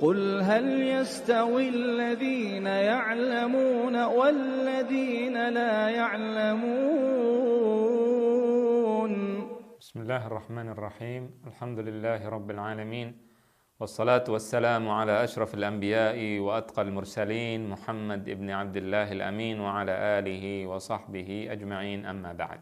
قل هل يستوي الذين يعلمون والذين لا يعلمون. بسم الله الرحمن الرحيم. الحمد لله رب العالمين، والصلاة والسلام على أشرف الأنبياء وأتقى المرسلين محمد ابن عبد الله الأمين وعلى آله وصحبه أجمعين, أما بعد.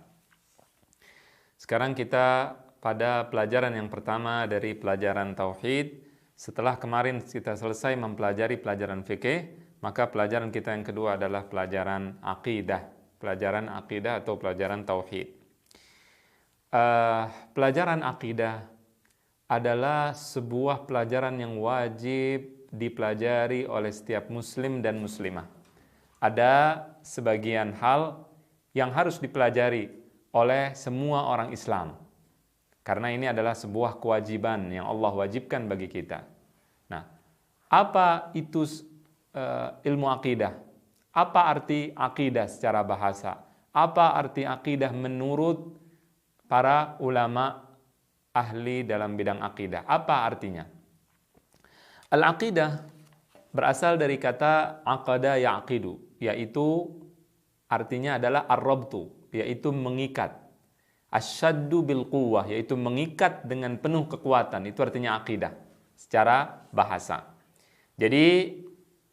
Sekarang kita pada pelajaran yang pertama dari pelajaran Tauhid. Setelah kemarin kita selesai mempelajari pelajaran fikih, maka pelajaran kita yang kedua adalah pelajaran akidah. Pelajaran akidah atau pelajaran Tauhid. Pelajaran akidah adalah sebuah pelajaran yang wajib dipelajari oleh setiap muslim dan muslimah. Ada sebagian hal yang harus dipelajari oleh semua orang Islam, karena ini adalah sebuah kewajiban yang Allah wajibkan bagi kita. Nah, apa itu ilmu akidah? Apa arti akidah secara bahasa? Apa arti akidah menurut para ulama ahli dalam bidang akidah? Apa artinya? Al-aqidah berasal dari kata aqada yaqidu, yaitu artinya adalah ar-rabtu, yaitu mengikat. Asyaddu bil quwwah, yaitu mengikat dengan penuh kekuatan. Itu artinya akidah secara bahasa. Jadi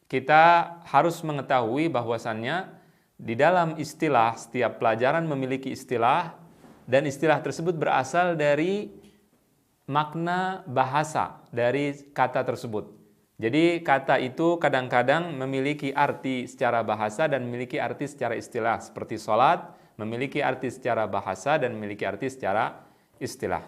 kita harus mengetahui bahwasannya di dalam istilah, setiap pelajaran memiliki istilah, dan istilah tersebut berasal dari makna bahasa dari kata tersebut. Jadi kata itu kadang-kadang memiliki arti secara bahasa dan memiliki arti secara istilah. Seperti sholat memiliki arti secara bahasa dan memiliki arti secara istilah.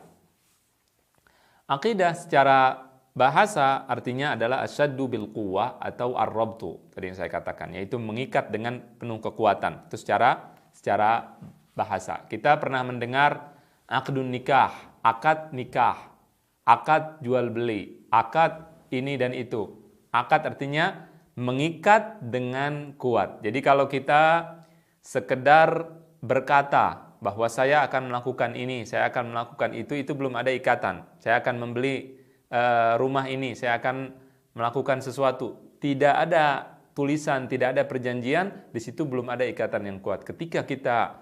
Aqidah secara bahasa artinya adalah asyaddu bil quwwah atau ar-rabtu, tadi yang saya katakan, yaitu mengikat dengan penuh kekuatan. Itu secara bahasa. Kita pernah mendengar aqdun nikah, akad nikah, akad jual beli, akad ini dan itu. Akad artinya mengikat dengan kuat. Jadi kalau kita sekedar berkata bahwa saya akan melakukan ini, saya akan melakukan itu belum ada ikatan. Saya akan membeli rumah ini, saya akan melakukan sesuatu. Tidak ada tulisan, tidak ada perjanjian, di situ belum ada ikatan yang kuat. Ketika kita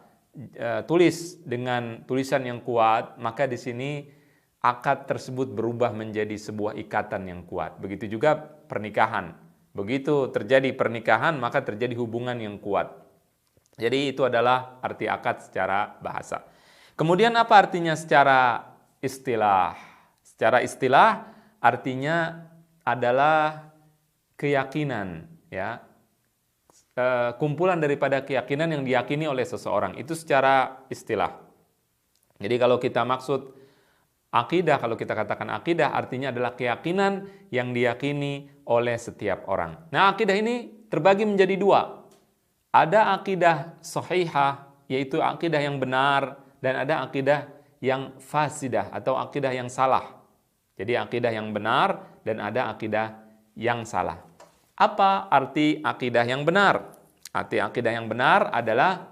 tulis dengan tulisan yang kuat, maka di sini akad tersebut berubah menjadi sebuah ikatan yang kuat. Begitu juga pernikahan. Begitu terjadi pernikahan, maka terjadi hubungan yang kuat. Jadi itu adalah arti akad secara bahasa. Kemudian apa artinya secara istilah? Secara istilah artinya adalah keyakinan, ya. Kumpulan daripada keyakinan yang diyakini oleh seseorang. Itu secara istilah. Jadi kalau kita maksud akidah, kalau kita katakan akidah artinya adalah keyakinan yang diyakini oleh setiap orang. Nah, akidah ini terbagi menjadi dua. Ada akidah sahihah, yaitu akidah yang benar, dan ada akidah yang fasidah atau akidah yang salah. Jadi akidah yang benar dan ada akidah yang salah. Apa arti akidah yang benar? Arti akidah yang benar adalah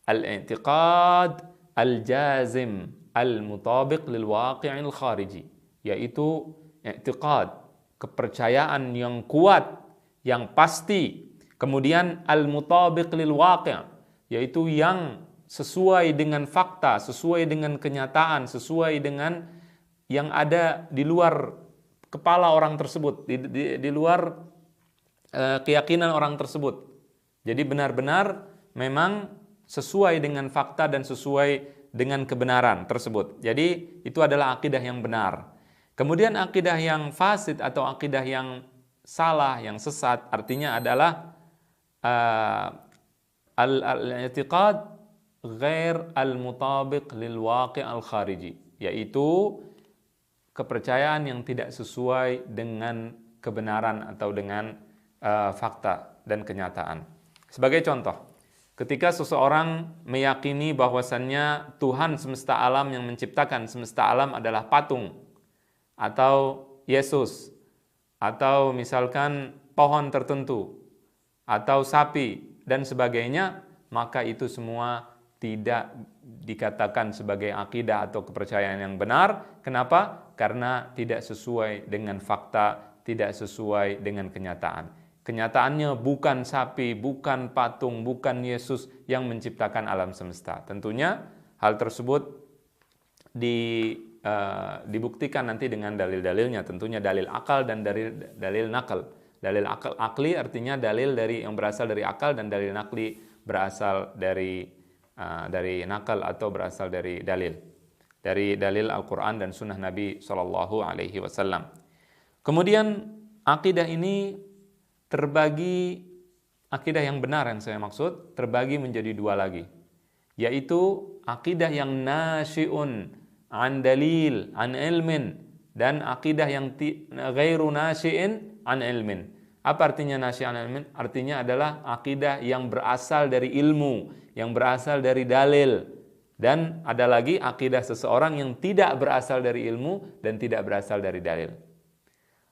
al-i'tiqad al-jazim al-mutabiq lil waqi'il khariji, yaitu i'tiqad, kepercayaan yang kuat, yang pasti. Kemudian al-mutabiq lil waqi', yaitu yang sesuai dengan fakta, sesuai dengan kenyataan, sesuai dengan yang ada di luar kepala orang tersebut, di luar keyakinan orang tersebut. Jadi benar-benar memang sesuai dengan fakta dan sesuai dengan kebenaran tersebut. Jadi itu adalah akidah yang benar. Kemudian akidah yang fasid atau akidah yang salah, yang sesat, artinya adalah al-i'tiqad ghair al-mutabiq lil waqi' al-khariji, yaitu kepercayaan yang tidak sesuai dengan kebenaran atau dengan fakta dan kenyataan. Sebagai contoh, ketika seseorang meyakini bahwasannya Tuhan semesta alam yang menciptakan semesta alam adalah patung atau Yesus atau misalkan pohon tertentu atau sapi dan sebagainya, maka itu semua tidak dikatakan sebagai akidah atau kepercayaan yang benar. Kenapa? Karena tidak sesuai dengan fakta tidak sesuai dengan kenyataan. Kenyataannya bukan sapi, bukan patung, bukan Yesus yang menciptakan alam semesta. Tentunya hal tersebut dibuktikan nanti dengan dalil-dalilnya, tentunya dalil akal dan dalil nakal. Dalil akli artinya dalil yang berasal dari akal, dan dalil nakli berasal dari nakal atau berasal dari dalil Al-Quran dan Sunnah Nabi Shallallahu Alaihi Wasallam. Kemudian akidah ini terbagi, akidah yang benar yang saya maksud terbagi menjadi dua lagi, yaitu akidah yang nasyi'un an dalil, an ilmin, dan akidah yang ghairu nasyi'in an ilmin. Apa artinya nasyi'an an ilmin? Artinya adalah akidah yang berasal dari ilmu, yang berasal dari dalil. Dan ada lagi akidah seseorang yang tidak berasal dari ilmu dan tidak berasal dari dalil.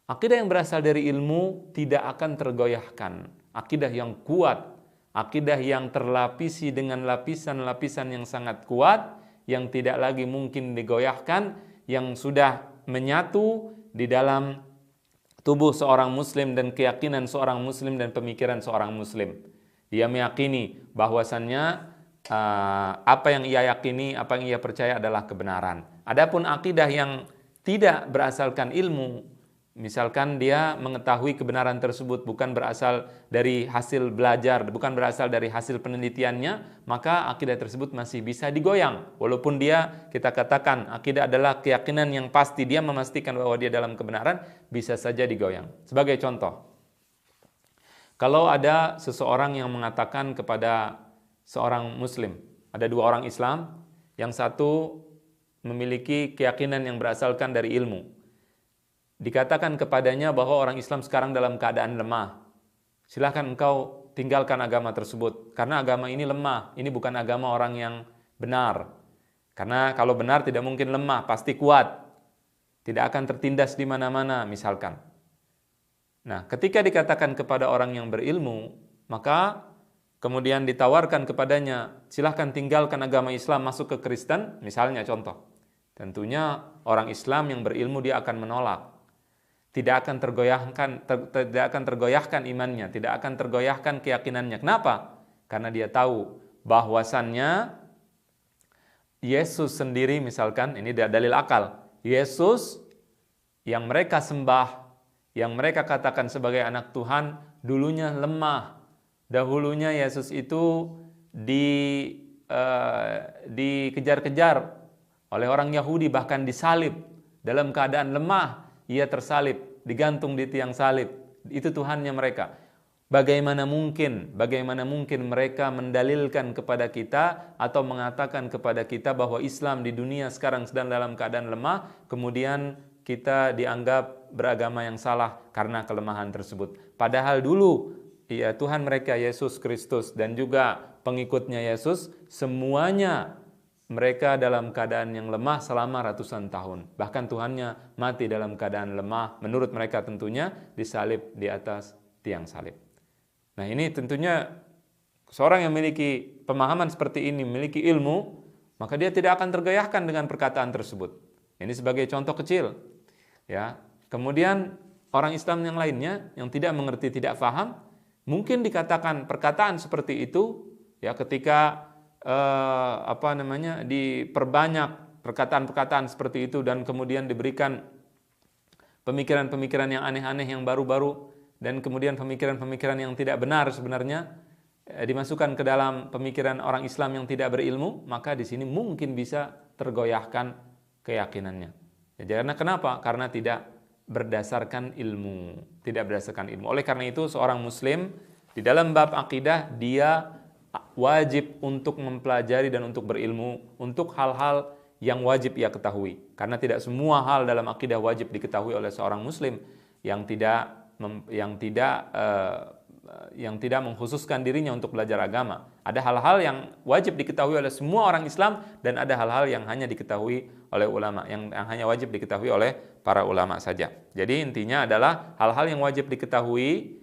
Akidah yang berasal dari ilmu tidak akan tergoyahkan. Akidah yang kuat, akidah yang terlapisi dengan lapisan-lapisan yang sangat kuat, yang tidak lagi mungkin digoyahkan, yang sudah menyatu di dalam tubuh seorang muslim dan keyakinan seorang muslim dan pemikiran seorang muslim. Dia meyakini bahwasannya apa yang ia yakini, apa yang ia percaya adalah kebenaran. Adapun akidah yang tidak berasalkan ilmu, misalkan dia mengetahui kebenaran tersebut bukan berasal dari hasil belajar, bukan berasal dari hasil penelitiannya, maka akidah tersebut masih bisa digoyang. Walaupun kita katakan akidah adalah keyakinan yang pasti, dia memastikan bahwa dia dalam kebenaran, bisa saja digoyang. Sebagai contoh, kalau ada seseorang yang mengatakan kepada seorang muslim, ada dua orang Islam, yang satu memiliki keyakinan yang berasalkan dari ilmu, dikatakan kepadanya bahwa orang Islam sekarang dalam keadaan lemah. Silahkan engkau tinggalkan agama tersebut, karena agama ini lemah, ini bukan agama orang yang benar. Karena kalau benar tidak mungkin lemah, pasti kuat, tidak akan tertindas di mana-mana misalkan. Nah, ketika dikatakan kepada orang yang berilmu, maka kemudian ditawarkan kepadanya, silahkan tinggalkan agama Islam, masuk ke Kristen, misalnya contoh. Tentunya orang Islam yang berilmu dia akan menolak. Tidak akan tergoyahkan imannya, tidak akan tergoyahkan keyakinannya. Kenapa? Karena dia tahu bahwasannya Yesus sendiri, misalkan, ini dalil akal, Yesus yang mereka sembah, yang mereka katakan sebagai anak Tuhan, dulunya lemah. Dahulunya Yesus itu dikejar-kejar oleh orang Yahudi, bahkan disalib. Dalam keadaan lemah, ia tersalib, digantung di tiang salib. Itu Tuhannya mereka. Bagaimana mungkin mereka mendalilkan kepada kita atau mengatakan kepada kita bahwa Islam di dunia sekarang sedang dalam keadaan lemah, kemudian kita dianggap beragama yang salah karena kelemahan tersebut. Padahal dulu Tuhan mereka Yesus Kristus dan juga pengikutnya Yesus, semuanya mereka dalam keadaan yang lemah selama ratusan tahun. Bahkan Tuhannya mati dalam keadaan lemah, menurut mereka tentunya disalib di atas tiang salib. Nah, ini tentunya seorang yang memiliki pemahaman seperti ini, memiliki ilmu, maka dia tidak akan tergoyahkan dengan perkataan tersebut. Ini sebagai contoh kecil. Ya. Kemudian orang Islam yang lainnya yang tidak mengerti, tidak paham, mungkin dikatakan perkataan seperti itu ya ketika diperbanyak perkataan-perkataan seperti itu dan kemudian diberikan pemikiran-pemikiran yang aneh-aneh, yang baru-baru, dan kemudian pemikiran-pemikiran yang tidak benar sebenarnya dimasukkan ke dalam pemikiran orang Islam yang tidak berilmu, maka di sini mungkin bisa tergoyahkan keyakinannya. Ya, karena kenapa? Karena tidak berdasarkan ilmu, tidak berdasarkan ilmu. Oleh karena itu seorang muslim di dalam bab akidah dia wajib untuk mempelajari dan untuk berilmu untuk hal-hal yang wajib ia ketahui. Karena tidak semua hal dalam akidah wajib diketahui oleh seorang muslim yang tidak mengkhususkan dirinya untuk belajar agama. Ada hal-hal yang wajib diketahui oleh semua orang Islam dan ada hal-hal yang hanya diketahui oleh ulama, yang hanya wajib diketahui oleh para ulama saja. Jadi intinya adalah hal-hal yang wajib diketahui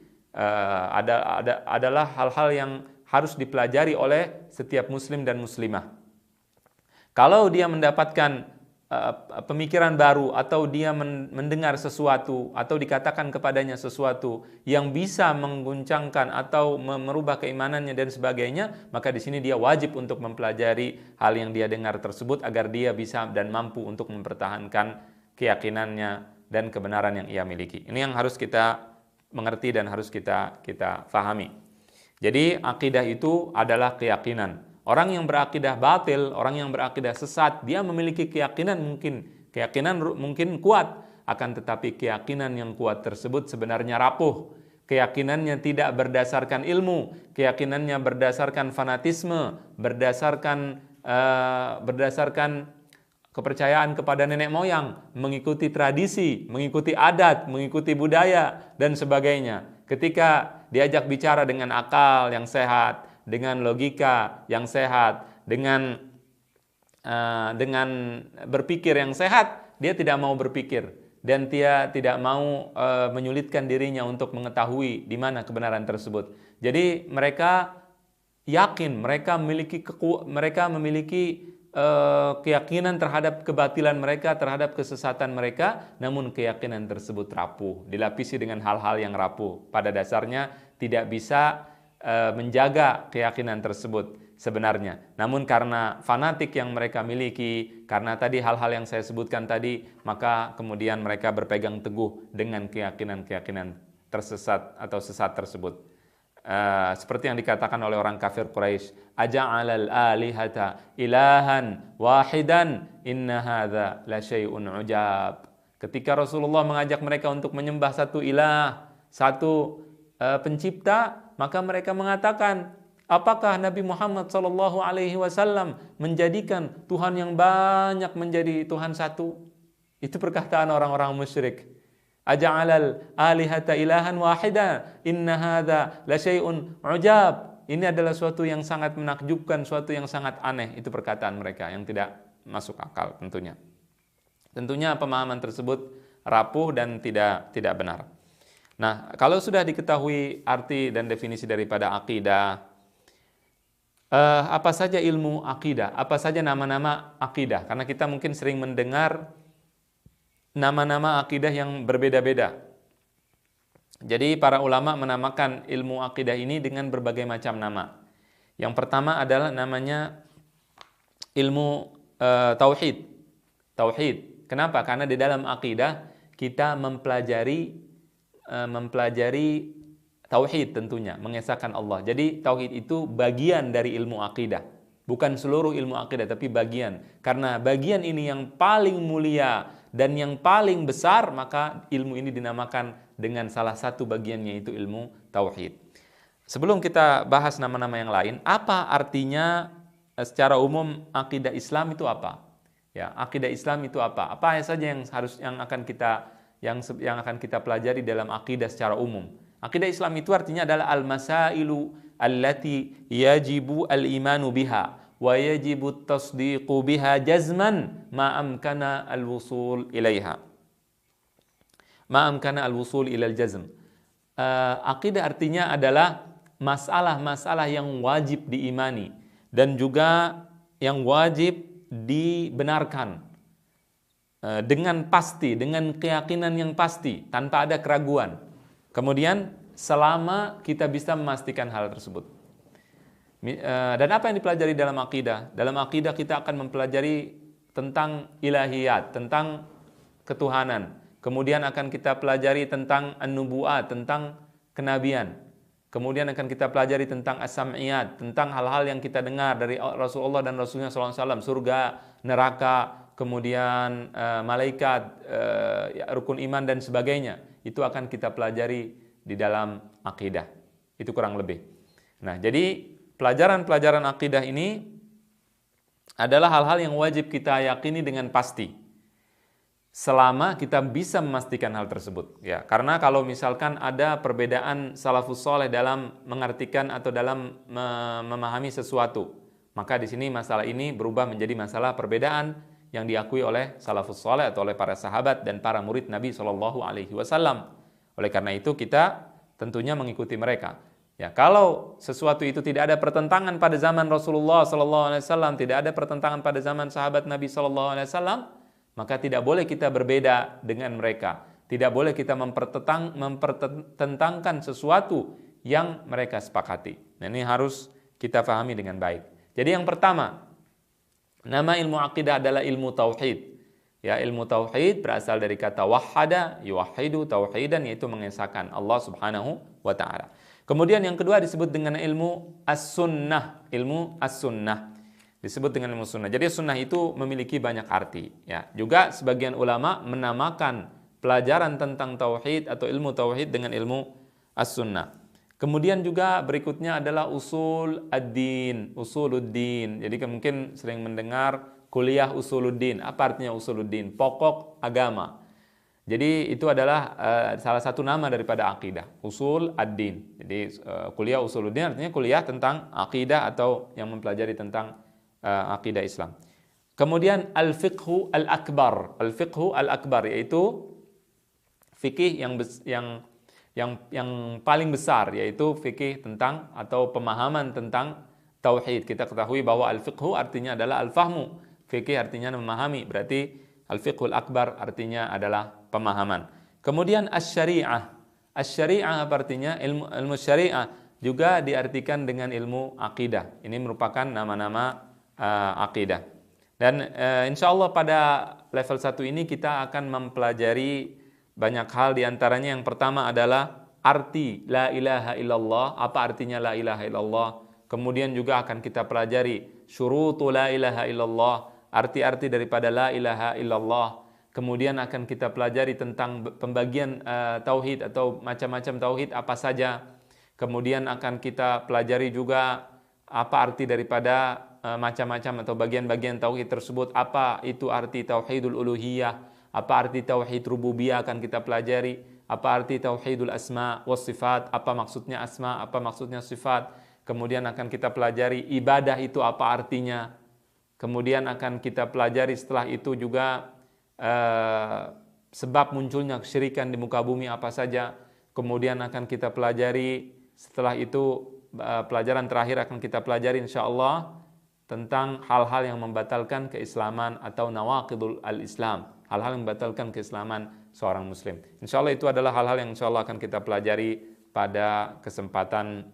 adalah hal-hal yang harus dipelajari oleh setiap muslim dan muslimah. Kalau dia mendapatkan pemikiran baru, atau dia mendengar sesuatu, atau dikatakan kepadanya sesuatu yang bisa mengguncangkan atau merubah keimanannya dan sebagainya, maka di sini dia wajib untuk mempelajari hal yang dia dengar tersebut agar dia bisa dan mampu untuk mempertahankan keyakinannya dan kebenaran yang ia miliki. Ini yang harus kita mengerti dan harus kita fahami. Jadi akidah itu adalah keyakinan. Orang yang berakidah batil, orang yang berakidah sesat, dia memiliki keyakinan mungkin kuat, akan tetapi keyakinan yang kuat tersebut sebenarnya rapuh. Keyakinannya tidak berdasarkan ilmu, keyakinannya berdasarkan fanatisme, berdasarkan kepercayaan kepada nenek moyang, mengikuti tradisi, mengikuti adat, mengikuti budaya, dan sebagainya. Ketika diajak bicara dengan akal yang sehat, dengan logika yang sehat, dengan berpikir yang sehat, dia tidak mau berpikir dan dia tidak mau menyulitkan dirinya untuk mengetahui di mana kebenaran tersebut. Jadi mereka yakin, mereka memiliki keyakinan terhadap kebatilan mereka, terhadap kesesatan mereka, namun keyakinan tersebut rapuh, dilapisi dengan hal-hal yang rapuh. Pada dasarnya tidak bisa menjaga keyakinan tersebut sebenarnya. Namun karena fanatik yang mereka miliki, karena tadi hal-hal yang saya sebutkan tadi, maka kemudian mereka berpegang teguh dengan keyakinan-keyakinan tersesat atau sesat tersebut. Seperti yang dikatakan oleh orang kafir Quraisy, aja'alal alihata ilahan wahidan inna hadza la syai'un ujab. Ketika Rasulullah mengajak mereka untuk menyembah satu ilah, satu pencipta, maka mereka mengatakan, apakah Nabi Muhammad SAW menjadikan Tuhan yang banyak menjadi Tuhan satu? Itu perkataan orang-orang musyrik. Aja'alal alihata ilahan wahida inna hadza la syai'un ujab. Ini adalah suatu yang sangat menakjubkan, suatu yang sangat aneh. Itu perkataan mereka yang tidak masuk akal tentunya. Tentunya pemahaman tersebut rapuh dan tidak benar. Nah, kalau sudah diketahui arti dan definisi daripada akidah, apa saja ilmu akidah, apa saja nama-nama akidah? Karena kita mungkin sering mendengar nama-nama akidah yang berbeda-beda. Jadi para ulama menamakan ilmu akidah ini dengan berbagai macam nama. Yang pertama adalah namanya ilmu tauhid. Tauhid. Kenapa? Karena di dalam akidah kita mempelajari tauhid tentunya, mengesahkan Allah. Jadi tauhid itu bagian dari ilmu akidah, bukan seluruh ilmu akidah tapi bagian. Karena bagian ini yang paling mulia dan yang paling besar, maka ilmu ini dinamakan dengan salah satu bagiannya, itu ilmu tauhid. Sebelum kita bahas nama-nama yang lain, apa artinya secara umum akidah Islam itu apa? Ya, akidah Islam itu apa? Apa saja yang akan kita pelajari dalam akidah secara umum? Akidah Islam itu artinya adalah al-masailu allati yajibu al-imanu biha wa yajibu tasdiqu biha jazman ma amkana al-wusul ilaiha. Ma amkana al-wusul ilal jazm. Akidah artinya adalah masalah-masalah yang wajib diimani dan juga yang wajib dibenarkan dengan pasti, dengan keyakinan yang pasti, tanpa ada keraguan. Kemudian selama kita bisa memastikan hal tersebut. Dan apa yang dipelajari dalam akidah? Dalam akidah kita akan mempelajari tentang ilahiyat, tentang ketuhanan. Kemudian akan kita pelajari tentang an-nubu'at, tentang kenabian. Kemudian akan kita pelajari tentang as-sam'iyat, tentang hal-hal yang kita dengar dari Rasulullah dan Rasulnya SAW, surga, neraka, kemudian malaikat, rukun iman dan sebagainya. Itu akan kita pelajari di dalam akidah. Itu kurang lebih. Nah, jadi pelajaran-pelajaran akidah ini adalah hal-hal yang wajib kita yakini dengan pasti. Selama kita bisa memastikan hal tersebut, ya. Karena kalau misalkan ada perbedaan salafus saleh dalam mengartikan atau dalam memahami sesuatu, maka di sini masalah ini berubah menjadi masalah perbedaan yang diakui oleh salafus saleh atau oleh para sahabat dan para murid Nabi SAW. Oleh karena itu kita tentunya mengikuti mereka. Ya, kalau sesuatu itu tidak ada pertentangan pada zaman Rasulullah SAW, tidak ada pertentangan pada zaman sahabat Nabi SAW, maka tidak boleh kita berbeda dengan mereka. Tidak boleh kita mempertentangkan sesuatu yang mereka sepakati. Nah, ini harus kita pahami dengan baik. Jadi yang pertama, nama ilmu akidah adalah ilmu tauhid. Ya, ilmu tauhid berasal dari kata wahada, yuwahidu, tauhidan, yaitu mengesahkan Allah Subhanahu wa taala. Kemudian yang kedua disebut dengan ilmu as-sunnah, ilmu as-sunnah. Disebut dengan ilmu sunnah. Jadi sunnah itu memiliki banyak arti. Ya, juga sebagian ulama menamakan pelajaran tentang tauhid atau ilmu tauhid dengan ilmu as-sunnah. Kemudian juga berikutnya adalah usul ad-din, usuluddin. Jadi mungkin sering mendengar kuliah usuluddin. Apa artinya usuluddin? Pokok agama. Jadi itu adalah salah satu nama daripada akidah, usul ad-din. Jadi kuliah usuluddin artinya kuliah tentang akidah atau yang mempelajari tentang akidah Islam. Kemudian al-fiqhu al-akbar. Al-fiqhu al-akbar yaitu fikih yang paling besar, yaitu fikih tentang atau pemahaman tentang tauhid. Kita ketahui bahwa al-fiqhu artinya adalah al-fahmu. Fikih artinya memahami, berarti al-fiqhul akbar artinya adalah pemahaman. Kemudian asy-syari'ah. Asy-syari'ah artinya ilmu syariah, juga diartikan dengan ilmu akidah. Ini merupakan nama-nama akidah. Dan insyaallah pada level 1 ini kita akan mempelajari banyak hal, diantaranya yang pertama adalah arti la ilaha illallah. Apa artinya la ilaha illallah? Kemudian juga akan kita pelajari syurutu la ilaha illallah, arti-arti daripada la ilaha illallah. Kemudian akan kita pelajari tentang pembagian tauhid atau macam-macam tauhid apa saja. Kemudian akan kita pelajari juga apa arti daripada macam-macam atau bagian-bagian tauhid tersebut. Apa itu arti tauhidul uluhiyah? Apa arti tauhid rububiyah akan kita pelajari. Apa arti tauhidul asma was sifat? Apa maksudnya asma? Apa maksudnya sifat? Kemudian akan kita pelajari ibadah itu apa artinya. Kemudian akan kita pelajari setelah itu juga sebab munculnya kesyirikan di muka bumi apa saja. Kemudian akan kita pelajari setelah itu pelajaran terakhir akan kita pelajari insyaallah tentang hal-hal yang membatalkan keislaman atau nawaqidul al-Islam, hal-hal yang membatalkan keislaman seorang muslim. Insyaallah itu adalah hal-hal yang insyaallah akan kita pelajari pada kesempatan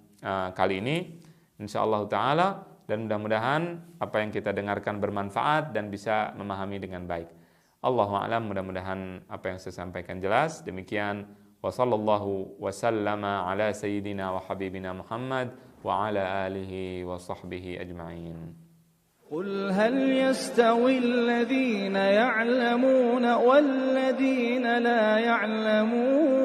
kali ini insyaallah taala, dan mudah-mudahan apa yang kita dengarkan bermanfaat dan bisa memahami dengan baik. Allahu a'lam, mudah-mudahan apa yang saya sampaikan jelas. Demikian wa sallallahu wa sallama ala sayyidina wa habibina Muhammad wa ala alihi wa sahbihi ajma'in. قل هل يستوي الذين يعلمون والذين لا يعلمون